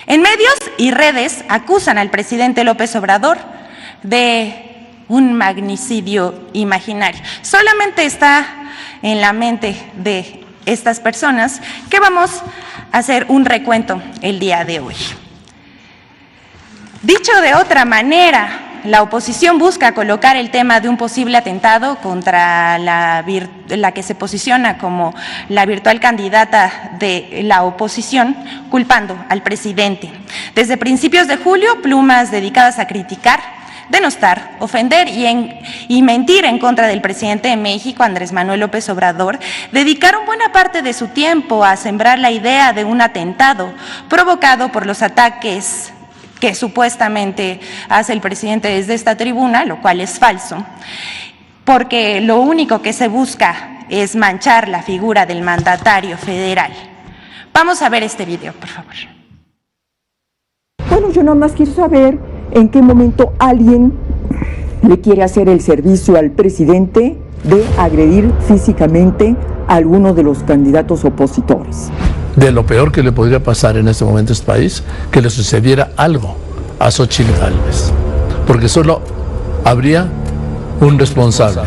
En medios y redes acusan al presidente López Obrador de un magnicidio imaginario. Solamente está en la mente de estas personas que vamos a hacer un recuento el día de hoy. Dicho de otra manera, la oposición busca colocar el tema de un posible atentado contra la que se posiciona como la virtual candidata de la oposición, culpando al presidente. Desde principios de julio, plumas dedicadas a criticar, denostar, ofender y mentir en contra del presidente de México, Andrés Manuel López Obrador, dedicaron buena parte de su tiempo a sembrar la idea de un atentado provocado por los ataques que supuestamente hace el presidente desde esta tribuna, lo cual es falso, porque lo único que se busca es manchar la figura del mandatario federal. Vamos a ver este video, por favor. Bueno, yo nada más quiero saber en qué momento alguien le quiere hacer el servicio al presidente de agredir físicamente a alguno de los candidatos opositores. De lo peor que le podría pasar en este momento a este país, que le sucediera algo a Xóchitl Gálvez, porque solo habría un responsable.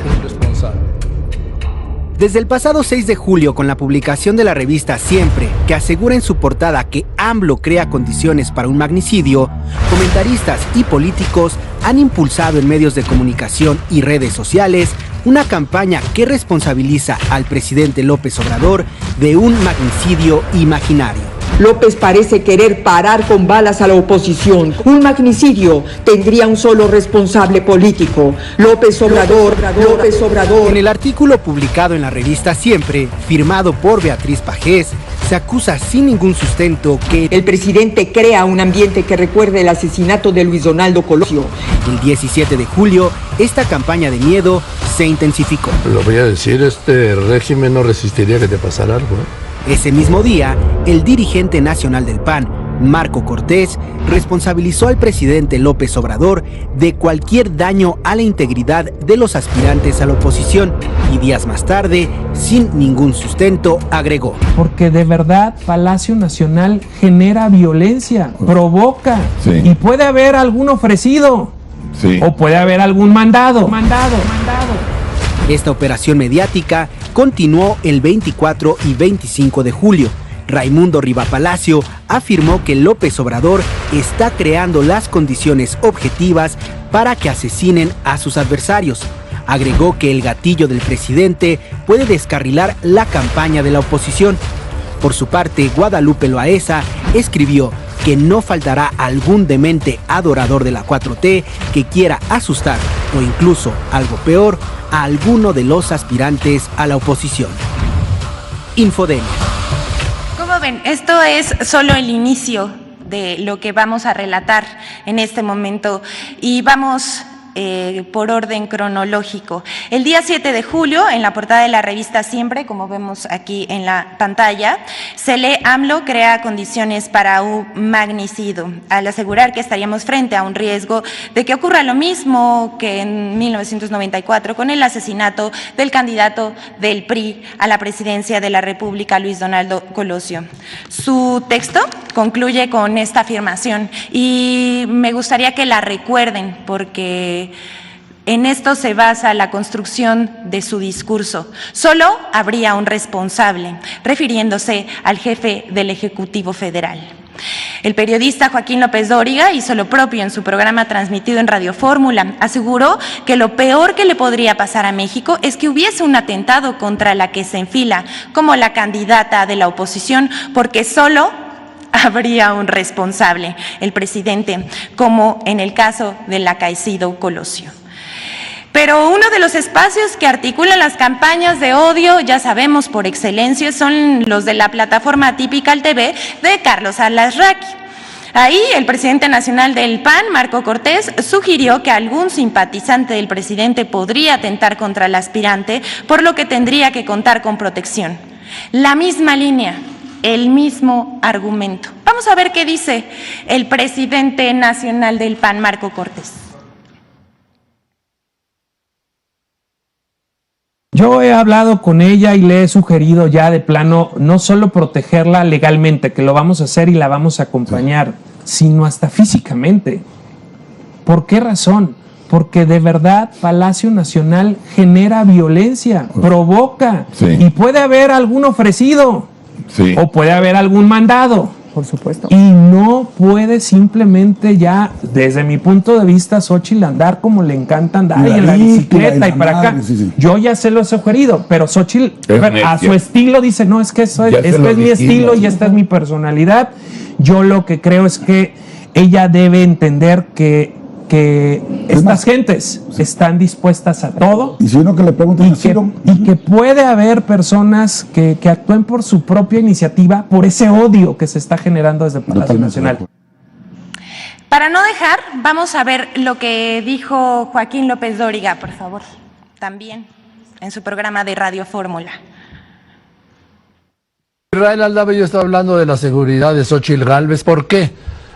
Desde el pasado 6 de julio, con la publicación de la revista Siempre, que asegura en su portada que AMLO crea condiciones para un magnicidio, comentaristas y políticos han impulsado en medios de comunicación y redes sociales una campaña que responsabiliza al presidente López Obrador de un magnicidio imaginario. López parece querer parar con balas a la oposición. Un magnicidio tendría un solo responsable político, López Obrador. En el artículo publicado en la revista Siempre, firmado por Beatriz Pajés, se acusa sin ningún sustento que el presidente crea un ambiente que recuerde el asesinato de Luis Donaldo Colosio. El 17 de julio, esta campaña de miedo se intensificó. Lo voy a decir, este régimen no resistiría que te pasara algo, ¿eh? Ese mismo día, el dirigente nacional del PAN, Marco Cortés, responsabilizó al presidente López Obrador de cualquier daño a la integridad de los aspirantes a la oposición y días más tarde, sin ningún sustento, agregó: porque de verdad Palacio Nacional genera violencia, provoca, y puede haber algún ofrecido, o puede haber algún mandado. Esta operación mediática continuó el 24 y 25 de julio. Raimundo Riva Palacio afirmó que López Obrador está creando las condiciones objetivas para que asesinen a sus adversarios. Agregó que el gatillo del presidente puede descarrilar la campaña de la oposición. Por su parte, Guadalupe Loaesa escribió que no faltará algún demente adorador de la 4T que quiera asustar o incluso, algo peor, a alguno de los aspirantes a la oposición. Infodemia. Como ven, esto es solo el inicio de lo que vamos a relatar en este momento y vamos por orden cronológico. El día 7 de julio, en la portada de la revista Siempre, como vemos aquí en la pantalla, se lee: AMLO crea condiciones para un magnicidio, al asegurar que estaríamos frente a un riesgo de que ocurra lo mismo que en 1994 con el asesinato del candidato del PRI a la presidencia de la República, Luis Donaldo Colosio. Su texto concluye con esta afirmación y me gustaría que la recuerden porque en esto se basa la construcción de su discurso. Solo habría un responsable, refiriéndose al jefe del Ejecutivo Federal. El periodista Joaquín López Dóriga hizo lo propio en su programa transmitido en Radio Fórmula. Aseguró que lo peor que le podría pasar a México es que hubiese un atentado contra la que se enfila como la candidata de la oposición, porque solo habría un responsable, el presidente, como en el caso del acaecido Colosio. Pero uno de los espacios que articulan las campañas de odio, ya sabemos por excelencia, son los de la plataforma Typical TV de Carlos Alarraqui. Ahí el presidente nacional del PAN, Marco Cortés, sugirió que algún simpatizante del presidente podría atentar contra el aspirante, por lo que tendría que contar con protección. La misma línea, el mismo argumento. Vamos a ver qué dice el presidente nacional del PAN, Marco Cortés. Yo he hablado con ella y le he sugerido ya de plano no solo protegerla legalmente, que lo vamos a hacer y la vamos a acompañar, sino hasta físicamente. ¿Por qué razón? Porque de verdad Palacio Nacional genera violencia, provoca, y puede haber algún ofrecido, o puede haber algún mandado. Por supuesto. Y no puede simplemente ya, desde mi punto de vista, Xóchitl andar como le encanta andar y en la bicicleta y para acá. Yo ya se lo he sugerido, pero Xóchitl a su estilo dice, no, es que este es mi estilo y esta es mi personalidad. Yo lo que creo es que ella debe entender que estas gentes están dispuestas a todo. Y si uno que le pregunta y que puede haber personas que actúen por su propia iniciativa, por ese odio que se está generando desde el Palacio Nacional. Para no dejar, vamos a ver lo que dijo Joaquín López Dóriga, por favor, también en su programa de Radio Fórmula. Israel Aldave yo estaba hablando de la seguridad de Xóchitl Gálvez. ¿Por qué?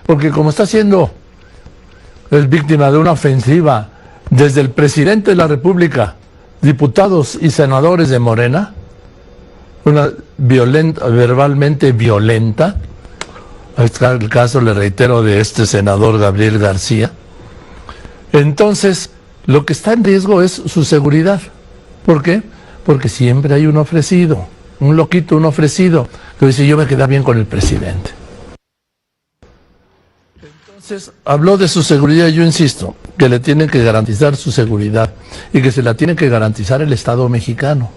Porque como está siendo es víctima de una ofensiva desde el presidente de la República, diputados y senadores de Morena, una verbalmente violenta. Está el caso, le reitero, de este senador Gabriel García. Entonces, lo que está en riesgo es su seguridad. ¿Por qué? Porque siempre hay un ofrecido, un loquito, un ofrecido, que dice, yo me quedé bien con el presidente. Entonces, habló de su seguridad. Yo insisto que le tienen que garantizar su seguridad y que se la tiene que garantizar el Estado mexicano.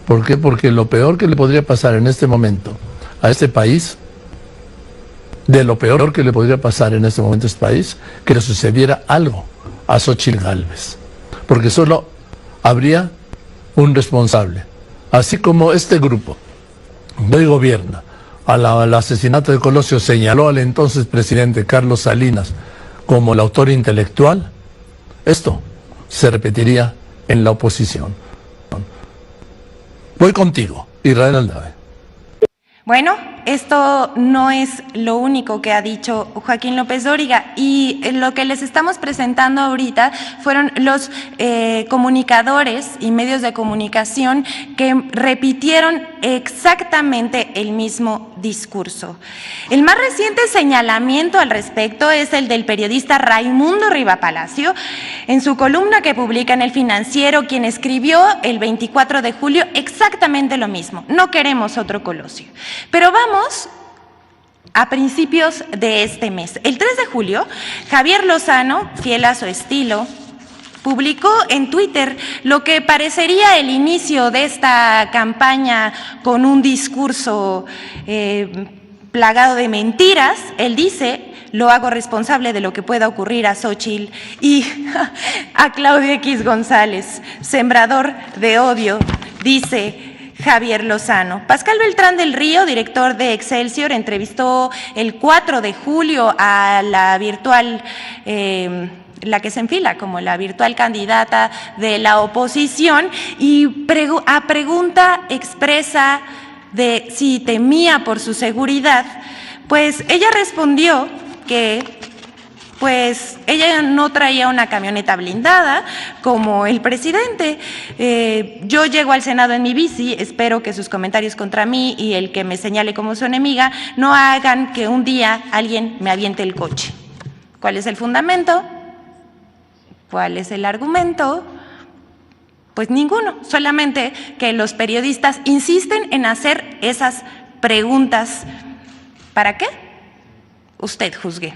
¿Por qué? Porque lo peor que le podría pasar en este momento a este país, de lo peor que le podría pasar en este momento a este país, que le sucediera algo a Xóchitl Gálvez. Porque solo habría un responsable. Así como este grupo de hoy gobierna, al asesinato de Colosio señaló al entonces presidente Carlos Salinas como el autor intelectual, esto se repetiría en la oposición. Voy contigo, Israel Aldave. Bueno, esto no es lo único que ha dicho Joaquín López Dóriga, y lo que les estamos presentando ahorita fueron los comunicadores y medios de comunicación que repitieron exactamente el mismo discurso. El más reciente señalamiento al respecto es el del periodista Raimundo Rivapalacio en su columna que publica en El Financiero, quien escribió el 24 de julio exactamente lo mismo: no queremos otro Colosio. Pero vamos a principios de este mes. El 3 de julio, Javier Lozano, fiel a su estilo, publicó en Twitter lo que parecería el inicio de esta campaña con un discurso plagado de mentiras. Él dice: lo hago responsable de lo que pueda ocurrir a Xóchitl y a Claudio X González, sembrador de odio, dice Javier Lozano. Pascal Beltrán del Río, director de Excelsior, entrevistó el 4 de julio a la virtual, la que se enfila como la virtual candidata de la oposición, y a pregunta expresa de si temía por su seguridad, pues ella respondió que pues ella no traía una camioneta blindada como el presidente. Yo llego al Senado en mi bici, espero que sus comentarios contra mí y el que me señale como su enemiga no hagan que un día alguien me aviente el coche. ¿Cuál es el fundamento? ¿Cuál es el argumento? Pues ninguno, solamente que los periodistas insisten en hacer esas preguntas. ¿Para qué? Usted juzgue.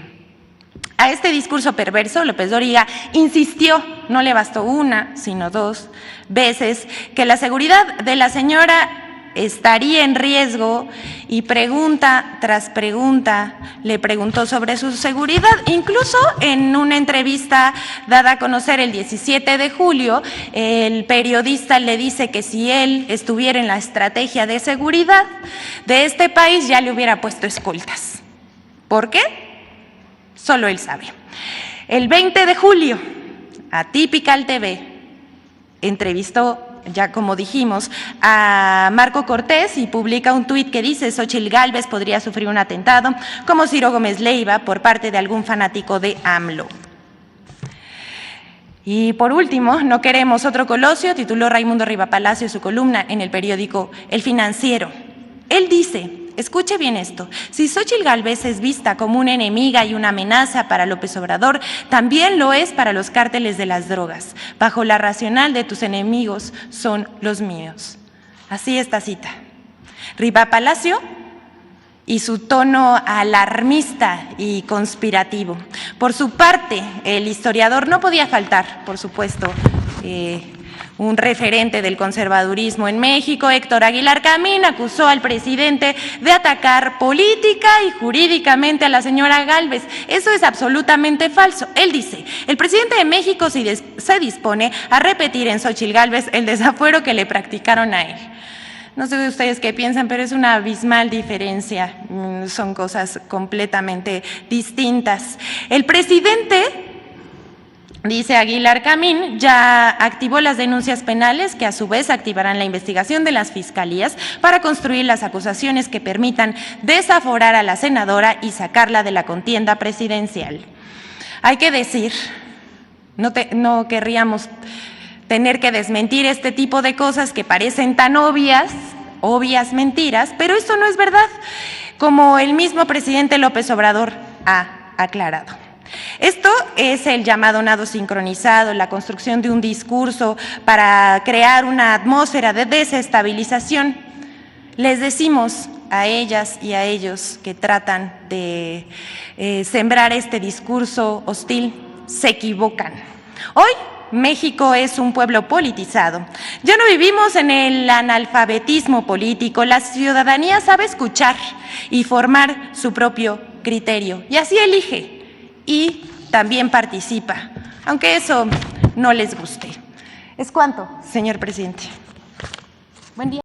A este discurso perverso, López Dóriga insistió, no le bastó una, sino 2 veces, que la seguridad de la señora estaría en riesgo, y pregunta tras pregunta le preguntó sobre su seguridad. Incluso en una entrevista dada a conocer el 17 de julio, el periodista le dice que si él estuviera en la estrategia de seguridad de este país ya le hubiera puesto escoltas. ¿Por qué? Solo él sabe. El 20 de julio, Atypical TV entrevistó, ya como dijimos, a Marco Cortés y publica un tuit que dice: Xóchitl Gálvez podría sufrir un atentado como Ciro Gómez Leiva por parte de algún fanático de AMLO. Y por último, no queremos otro Colosio, tituló Raimundo Rivapalacio su columna en el periódico El Financiero. Él dice, escuche bien esto, si Xóchitl Gálvez es vista como una enemiga y una amenaza para López Obrador, también lo es para los cárteles de las drogas. Bajo la racional de tus enemigos son los míos. Así esta cita. Rivapalacio y su tono alarmista y conspirativo. Por su parte, el historiador no podía faltar, por supuesto, un referente del conservadurismo en México, Héctor Aguilar Camín, acusó al presidente de atacar política y jurídicamente a la señora Gálvez. Eso es absolutamente falso. Él dice, el presidente de México se dispone a repetir en Xóchitl Gálvez el desafuero que le practicaron a él. No sé ustedes qué piensan, pero es una abismal diferencia, son cosas completamente distintas. El presidente, dice Aguilar Camín, ya activó las denuncias penales que a su vez activarán la investigación de las fiscalías para construir las acusaciones que permitan desaforar a la senadora y sacarla de la contienda presidencial. Hay que decir, no querríamos tener que desmentir este tipo de cosas que parecen tan obvias mentiras, pero esto no es verdad, como el mismo presidente López Obrador ha aclarado. Esto es el llamado nado sincronizado, la construcción de un discurso para crear una atmósfera de desestabilización. Les decimos a ellas y a ellos que tratan de sembrar este discurso hostil, se equivocan. Hoy México es un pueblo politizado. Ya no vivimos en el analfabetismo político. La ciudadanía sabe escuchar y formar su propio criterio. Y así elige y también participa, aunque eso no les guste. ¿Es cuánto, señor presidente? Buen día.